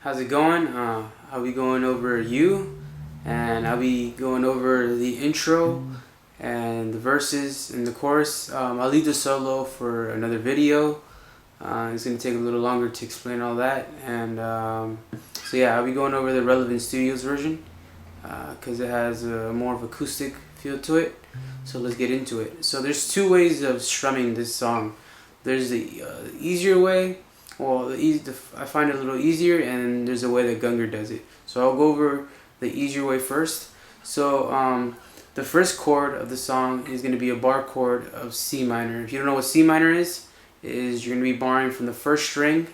How's it going? I'll be going over you, and I'll be going over the intro and the verses and the chorus. I'll leave the solo for another video. It's going to take a little longer to explain all that, and so yeah, I'll be going over the Relevant Studios version because it has a more of acoustic feel to it. So let's get into it. So there's two ways of strumming this song. There's the easier way. Well, I find it a little easier, and there's a way that Gungor does it. So I'll go over the easier way first. So the first chord of the song is going to be a bar chord of C minor. If you don't know what C minor is you're going to be barring from the first string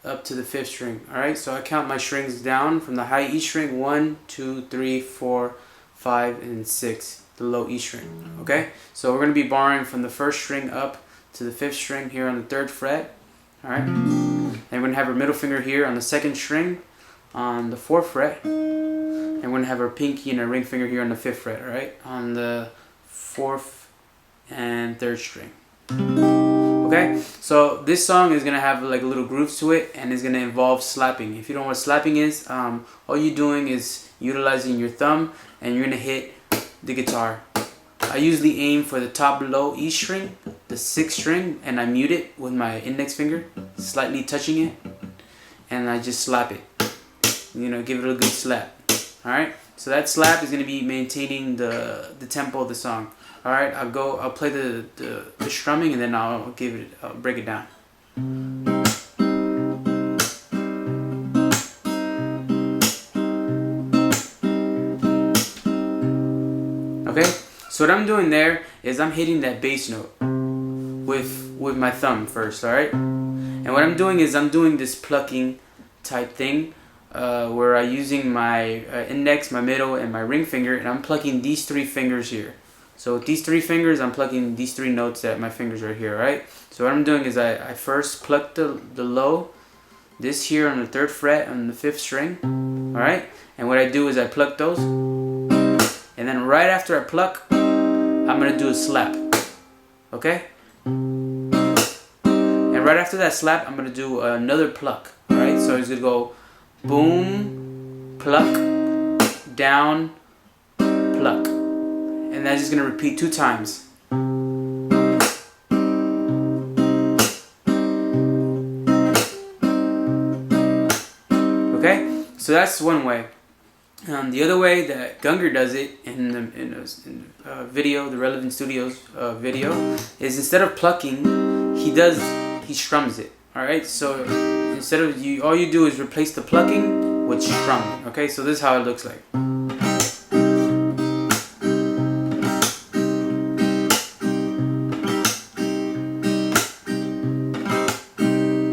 up to the fifth string. Alright, so I count my strings down from the high E string, 1, 2, 3, 4, 5, and 6, the low E string. Okay, so we're going to be barring from the first string up to the fifth string here on the 3rd fret. Alright, and we're going to have our middle finger here on the 2nd string on the 4th fret, and we're going to have our pinky and our ring finger here on the 5th fret, alright, on the 4th and 3rd string. Okay, so this song is going to have like a little grooves to it, and it's going to involve slapping. If you don't know what slapping is, all you're doing is utilizing your thumb, and you're going to hit the guitar. I usually aim for the top low E string, the 6th string, and I mute it with my index finger, slightly touching it, and I just slap it. You know, give it a good slap. Alright, so that slap is going to be maintaining the tempo of the song. Alright, I'll play the strumming, and then I'll break it down. Okay, so what I'm doing there is I'm hitting that bass note with my thumb first, alright? And what I'm doing is I'm doing this plucking type thing where I'm using my index, my middle, and my ring finger, and I'm plucking these 3 fingers here. So with these 3 fingers, I'm plucking these 3 notes that my fingers are here, right? So what I'm doing is I first pluck the low, this here on the 3rd fret on the 5th string, alright? And what I do is I pluck those, and then right after I pluck, I'm going to do a slap, okay? And right after that slap, I'm going to do another pluck, alright? So it's going to go boom, pluck, down, pluck. And that's just going to repeat 2 times. Okay? So that's one way. The other way that Gungor does it in the video, the Relevant Studios video, is instead of plucking, he strums it. Alright? So instead of all you do is replace the plucking with strumming. Okay? So this is how it looks like.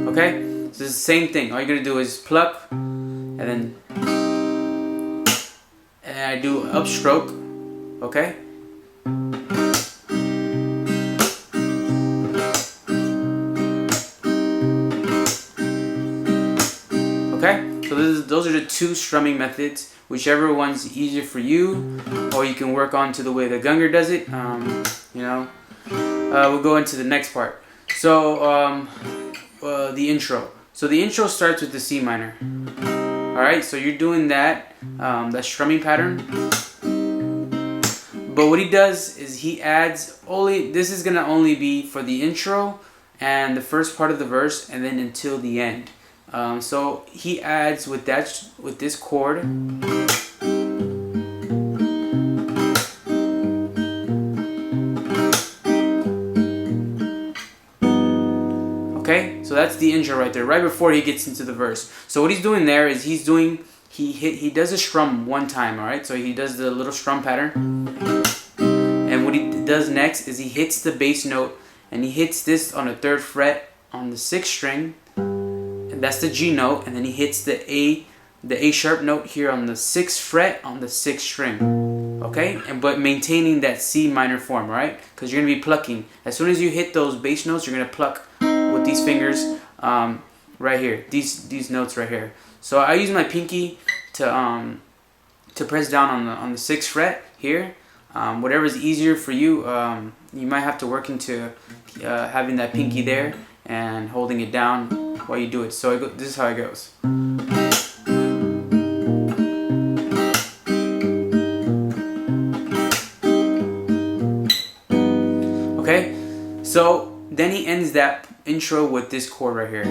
Okay, so it's the same thing. All you're gonna do is pluck, and then I do upstroke. Okay. Okay. So those are the 2 strumming methods. Whichever one's easier for you, or you can work on to the way that Gungor does it. You know, we'll go into the next part. So. The intro. So the intro starts with the C minor. Alright, so you're doing that strumming pattern. But what he does is he adds this is gonna only be for the intro and the first part of the verse, and then until the end. So he adds with this chord. Okay, so that's the intro right there, right before he gets into the verse. So what he's doing there is he does a strum 1 time, alright? So he does the little strum pattern. And what he does next is he hits the bass note, and he hits this on the 3rd fret on the 6th string, and that's the G note, and then he hits the A sharp note here on the 6th fret on the 6th string. Okay, but maintaining that C minor form, right? Because you're gonna be plucking. As soon as you hit those bass notes, you're gonna pluck with these fingers right here, these notes right here. So I use my pinky to press down on the 6th fret here. Whatever is easier for you, you might have to work into having that pinky there and holding it down while you do it. So this is how it goes. So then he ends that intro with this chord right here.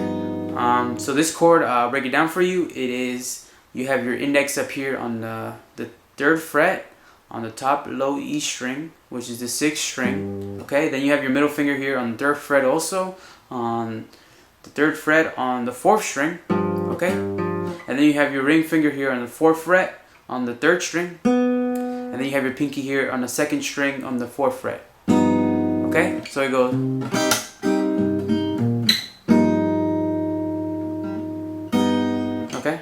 So this chord, I'll break it down for you. It is, you have your index up here on the 3rd fret on the top low E string, which is the 6th string. Okay, then you have your middle finger here on the 3rd fret also, on the 3rd fret on the 4th string. Okay, and then you have your ring finger here on the 4th fret on the 3rd string, and then you have your pinky here on the 2nd string on the 4th fret. Okay, so it goes. Okay.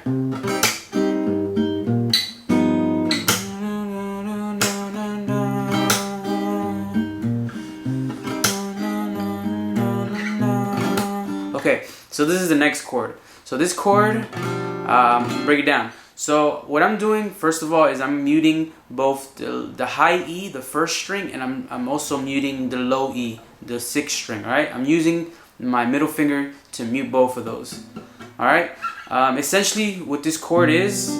Okay, so this is the next chord. So this chord, break it down. So what I'm doing, first of all, is I'm muting both the high E, the 1st string, and I'm also muting the low E, the 6th string. All right, I'm using my middle finger to mute both of those. All right. Essentially, what this chord is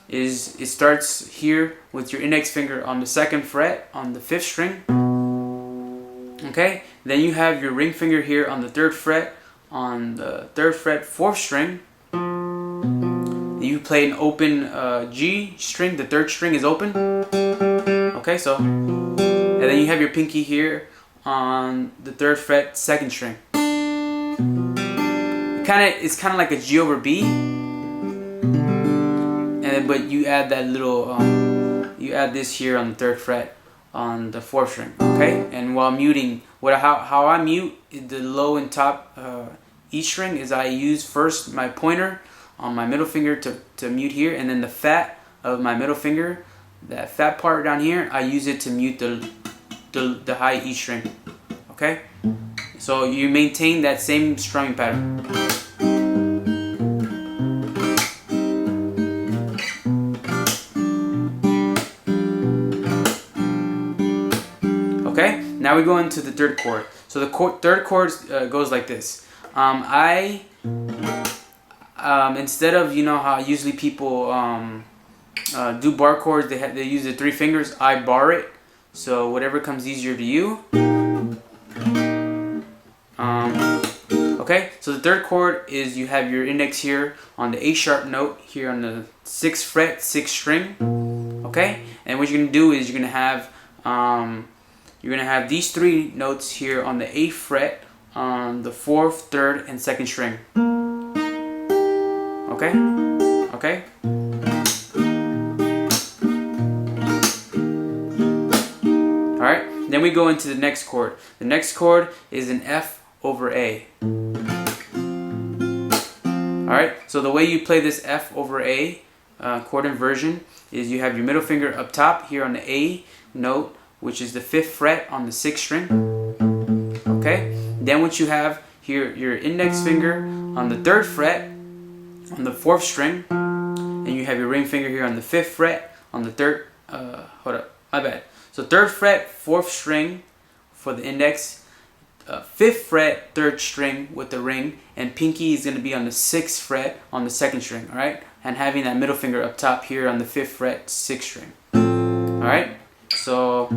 it starts here with your index finger on the 2nd fret on the 5th string. Okay. Then you have your ring finger here on the 3rd fret on the 3rd fret 4th string. You play an open G string. The 3rd string is open. Okay. So, and then you have your pinky here on the 3rd fret 2nd string. It's kind of like a G over B, and but you add that little you add this here on the 3rd fret on the 4th string. Okay, and while muting, how I mute the low and top E string is I use first my pointer on my middle finger to mute here, and then the fat of my middle finger, that fat part down here, I use it to mute the high E string. Okay, so you maintain that same strumming pattern. Okay, now we go into the 3rd chord. So the 3rd chord goes like this. Instead of, you know how usually people do bar chords, they use the 3 fingers. I bar it, so whatever comes easier to you. Okay, so the 3rd chord is you have your index here on the A sharp note here on the 6th fret, 6th string. Okay, and what you're gonna do is you're gonna have these 3 notes here on the 8th fret on the 4th, 3rd, and 2nd string. Okay, okay. All right, then we go into the next chord. The next chord is an F over A. Alright, so the way you play this F over A chord inversion is you have your middle finger up top here on the A note, which is the 5th fret on the 6th string. Okay, then what you have here, your index finger on the 3rd fret on the 4th string, and you have your ring finger here on the 5th fret on the 3rd, hold up, my bad. So 3rd fret, 4th string for the index, 5th fret, 3rd string with the ring, and pinky is going to be on the 6th fret on the 2nd string, alright? And having that middle finger up top here on the 5th fret, 6th string. Alright? So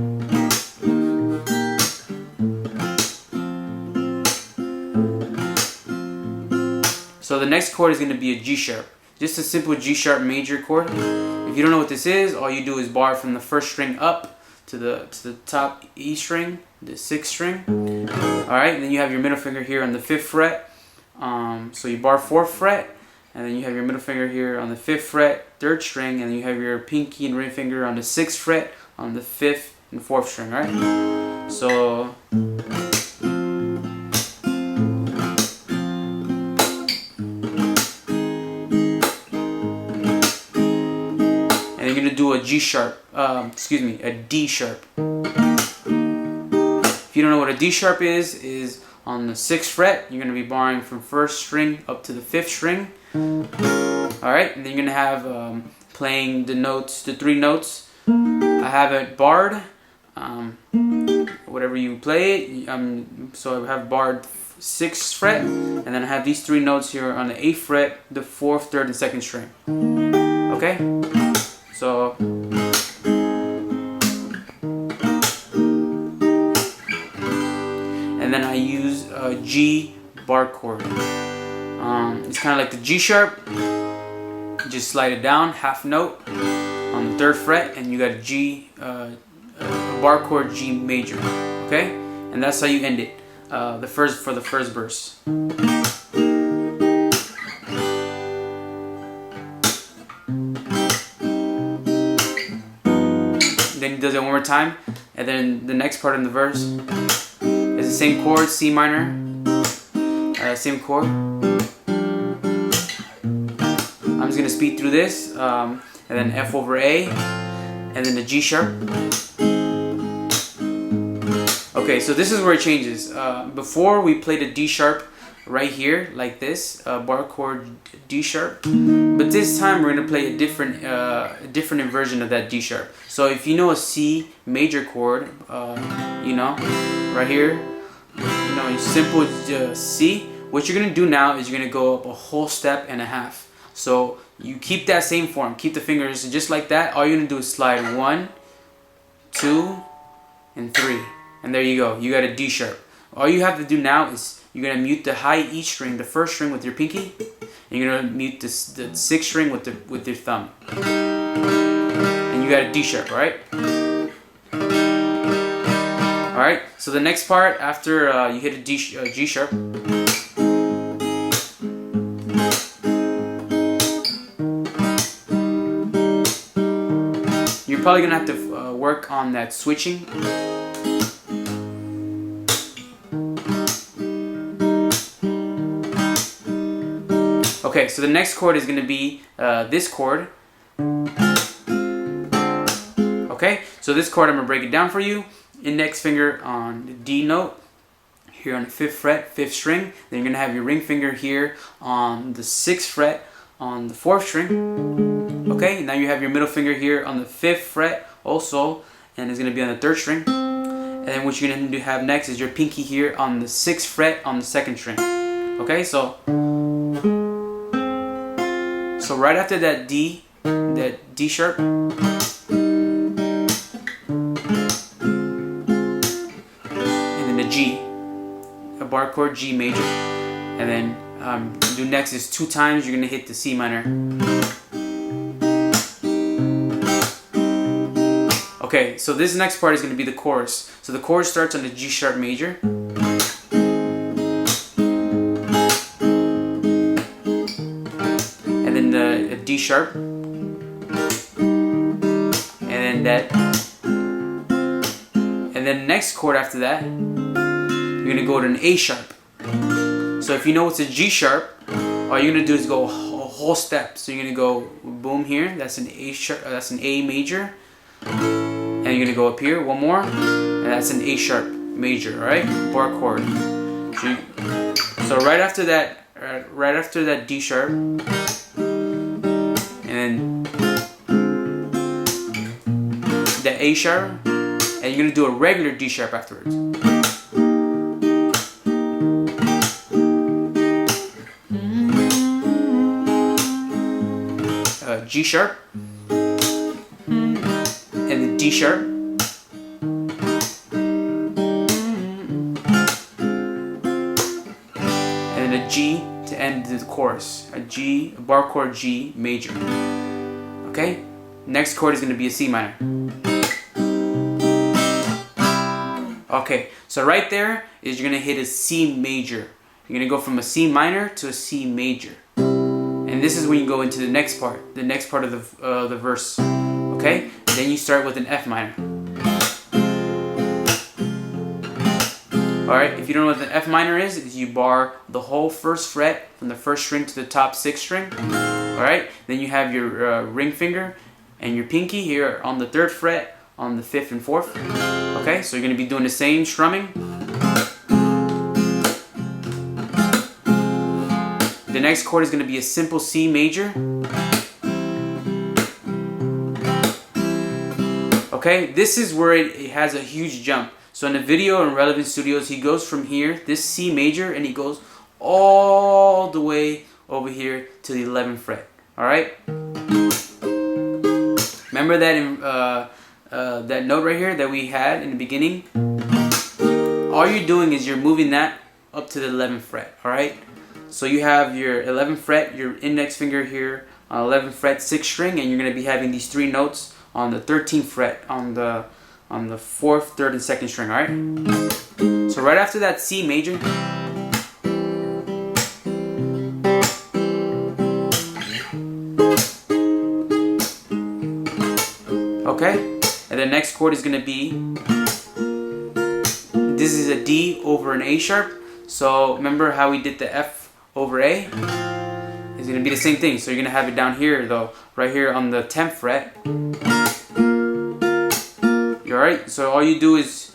the next chord is going to be a G sharp. Just a simple G sharp major chord. If you don't know what this is, all you do is bar from the 1st string up to the top E string, the 6th string. Alright, then you have your middle finger here on the 5th fret. So you bar 4th fret, and then you have your middle finger here on the 5th fret, 3rd string, and then you have your pinky and ring finger on the 6th fret on the 5th and 4th string, alright? So and you're gonna do a G sharp, a D sharp. If you don't know what a D sharp is on the 6th fret, you're going to be barring from 1st string up to the 5th string. Alright, and then you're going to have playing the notes, the 3 notes. I have it barred, whatever you play it. So I have barred 6th fret, and then I have these 3 notes here on the 8th fret, the 4th, 3rd, and 2nd string. Okay? So and then I G bar chord. It's kind of like the G sharp. Just slide it down half note on the 3rd fret, and you got a G, a bar chord G major. Okay, and that's how you end it. For the first verse. Then he does it one more time, and then the next part in the verse is the same chord, C minor, same chord. I'm just gonna speed through this, and then F over A, and then the G sharp. Okay, so this is where it changes. Before we played a D sharp right here, like this, bar chord D sharp. But this time we're gonna play a different inversion of that D sharp. So if you know a C major chord, you know, right here, you know, simple C. What you're gonna do now is you're gonna go up a whole step and a half. So you keep that same form, keep the fingers just like that. All you're gonna do is slide 1, 2, and 3, and there you go. You got a D sharp. All you have to do now is you're gonna mute the high E string, the 1st string with your pinky, and you're gonna mute the 6th string with your thumb, and you got a D sharp, all right? All right. So the next part after you hit a G sharp. You're probably gonna have to work on that switching. Okay, so the next chord is gonna be this chord. Okay, so this chord I'm gonna break it down for you. Index finger on the D note here on the 5th fret, 5th string. Then you're gonna have your ring finger here on the 6th fret on the 4th string. Okay, now you have your middle finger here on the 5th fret also, and it's gonna be on the 3rd string. And then what you're gonna have next is your pinky here on the 6th fret on the 2nd string. Okay, so right after that D sharp, and then the G, a bar chord G major, and then do next is 2 times you're gonna hit the C minor. Okay, so this next part is gonna be the chorus. So the chorus starts on the G sharp major. A D sharp, and then next chord after that, you're gonna go to an A sharp. So if you know it's a G sharp, all you're gonna do is go a whole step. So you're gonna go boom here. That's an A sharp. That's an A major, and you're gonna go up here one more, and that's an A sharp major. All right, bar chord. So right after that D sharp. And the A sharp, and you're gonna do a regular D sharp afterwards. G sharp, and the D sharp, and then a G to end the chorus, a bar chord G major. Okay, next chord is going to be a C minor. Okay, so right there is you're going to hit a C major. You're going to go from a C minor to a C major, and this is when you go into the next part of the verse. Okay, and then you start with an F minor. Alright, if you don't know what the F minor is you bar the whole 1st fret from the 1st string to the top 6th string. Alright, then you have your ring finger and your pinky here on the 3rd fret on the 5th and 4th. Okay, so you're going to be doing the same strumming. The next chord is going to be a simple C major. Okay, this is where it has a huge jump. So in the video in Relevant Studios, he goes from here, this C major, and he goes all the way over here to the 11th fret. All right. Remember that that note right here that we had in the beginning? All you're doing is you're moving that up to the 11th fret. All right. So you have your 11th fret, your index finger here on 11th fret, 6th string, and you're gonna be having these 3 notes on the 13th fret on the 4th, 3rd, and 2nd string. All right. So right after that C major. Okay, and the next chord is gonna be, this is a D over an A sharp. So remember how we did the F over A? It's gonna be the same thing. So you're gonna have it down here though, right here on the 10th fret. You alright? So all you do is,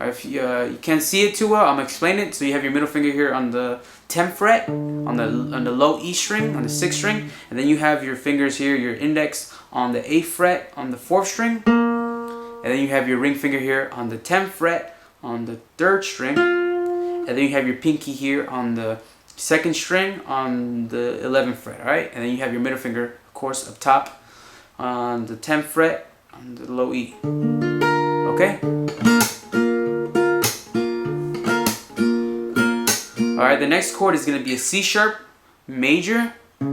if you can't see it too well, I'm gonna explain it. So you have your middle finger here on the 10th fret, on the low E string, on the 6th string, and then you have your fingers here, your index on the 8th fret, on the 4th string, and then you have your ring finger here on the 10th fret, on the 3rd string, and then you have your pinky here on the 2nd string, on the 11th fret, alright? And then you have your middle finger, of course, up top, on the 10th fret, on the low E, okay? Alright, the next chord is going to be a C sharp major. If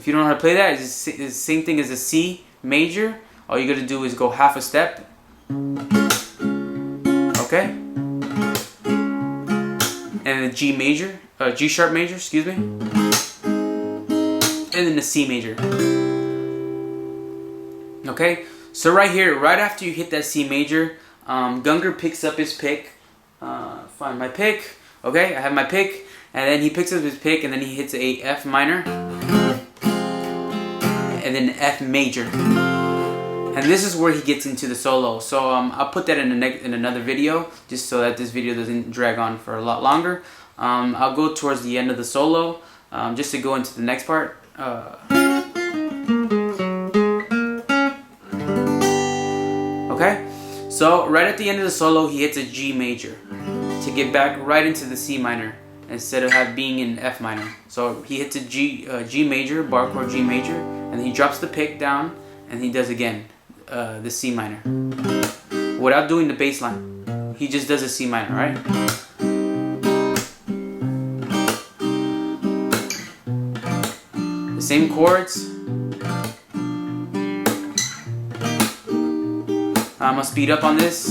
you don't know how to play that, it's the same thing as a C major. All you got to do is go half a step. Okay? And the G major, G sharp major, excuse me. And then the C major. Okay? So right here, right after you hit that C major, Gungor picks up his pick. Find my pick. Okay, I have my pick, and then he picks up his pick, and then he hits a F minor, and then F major, and this is where he gets into the solo. So I'll put that in another video, just so that this video doesn't drag on for a lot longer. I'll go towards the end of the solo, just to go into the next part. Okay. So right at the end of the solo, he hits a G major to get back right into the C minor instead of being in F minor. So he hits a G major, bar chord G major, and he drops the pick down, and he does again the C minor without doing the bass line. He just does a C minor, right? The same chords. I'm gonna speed up on this.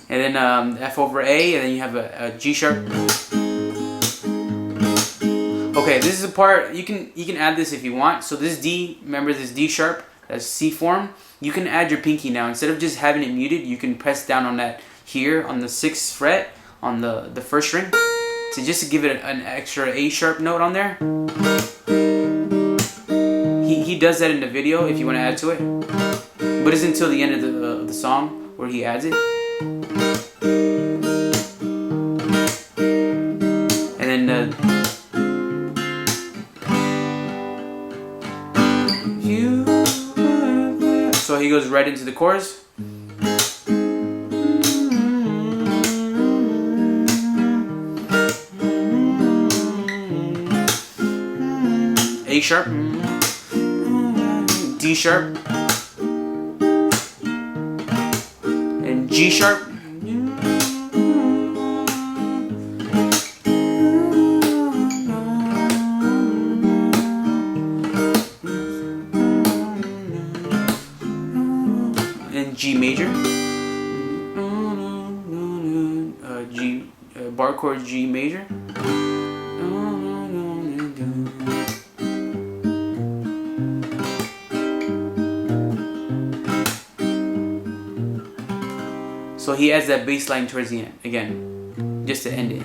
And then F over A, and then you have a G sharp. Okay, this is a part, you can add this if you want. So this D, remember this D sharp, that's C form. You can add your pinky now. Instead of just having it muted, you can press down on that here on the 6th fret, on the 1st string. So just to give it an extra A sharp note on there. He does that in the video if you want to add to it, but it's until the end of the song where he adds it. And then so he goes right into the chorus. A sharp, D sharp, and G sharp, and G major, bar chord G major. So he adds that bass line towards the end again, just to end it.